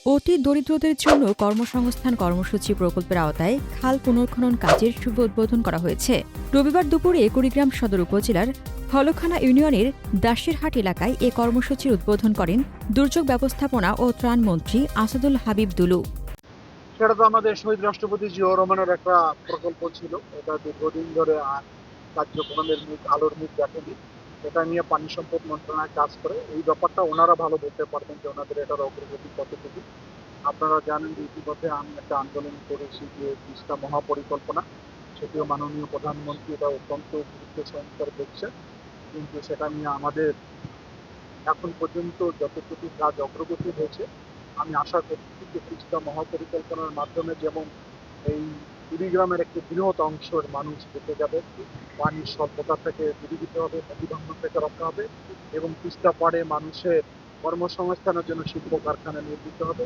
অতি দরিদ্রদের জন্য কর্মসংস্থান কর্মসূচি প্রকল্পের আওতায় খাল পুনর্খনন কাজের শুভ উদ্বোধন করা হয়েছে। রবিবার দুপুরে কুড়িগ্রাম সদর উপজেলার হলখানা ইউনিয়নের দাসেরহাট এলাকায় এ কর্মসূচির উদ্বোধন করেন দুর্যোগ ব্যবস্থাপনা ও ত্রাণ মন্ত্রী আসাদুল হাবিব দুলু। সেটা তো আমাদের শহীদ রাষ্ট্রপতি জিয়াউর রহমানের একটা প্রকল্প ছিল। এটা দীর্ঘদিন ধরে কার্যক্রমের আলোর মুখ দেখেনি। এটা নিয়ে পানি সম্পদ মন্ত্রণালয় কাজ করে। এই ব্যাপারটা ওনারা ভালো বলতে পারবেন যে ওনাদের এটার অগ্রগতি কতটুকু। আপনারা জানেন যে ইতিমধ্যে আমি একটা আন্দোলন করেছি যে তিস্তা মহাপরিকল্পনা, সেটিও মাননীয় প্রধানমন্ত্রী এটা অত্যন্ত গুরুত্ব সহকারে দেখছেন। কিন্তু সেটা নিয়ে আমাদের এখন পর্যন্ত যতটুকু কাজ অগ্রগতি হয়েছে, আমি আশা করছি যে তিস্তা মহাপরিকল্পনার মাধ্যমে যেমন এই কুড়িগ্রামের একটি বৃহৎ অংশের মানুষ বেঁচে যাবে, পানির স্বল্পতা থেকে দূরীভূত হবে, নদীভাঙ্গন থেকে রক্ষা হবে এবং তিস্তা পাড়ে মানুষের কর্মসংস্থানের জন্য শিল্প কারখানা নির্মিত হবে।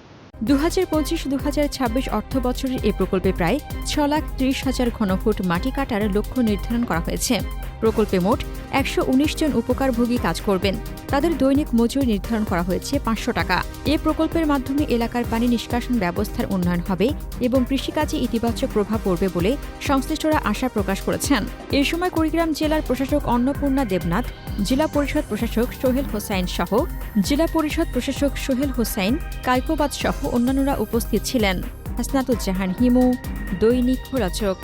2025-2026 অর্থ বছরের এ প্রকল্পে প্রায় 6,30,000 ঘনফুট মাটি কাটার লক্ষ্য নির্ধারণ করা হয়েছে। প্রকল্পে মোট 119 জন উপকারভোগী কাজ করবেন। তাদের দৈনিক মজুরি নির্ধারণ করা হয়েছে 500 টাকা। এ প্রকল্পের মাধ্যমে এলাকার পানি নিষ্কাশন ব্যবস্থার উন্নয়ন হবে এবং কৃষিকাজে ইতিবাচক প্রভাব পড়বে বলে সংশ্লিষ্টরা আশা প্রকাশ করেছেন। এ সময় কুড়িগ্রাম জেলার প্রশাসক অন্নপূর্ণা দেবনাথ, জেলা পরিষদ প্রশাসক সোহেল হোসাইন সহ জেলা পরিষদ প্রশাসক সোহেল হোসাইন, কায়কোবাদ সহ অন্যান্যরা উপস্থিত ছিলেন। হাসনাতুজ্জাহান হিমু, দৈনিক খোলাচোখ।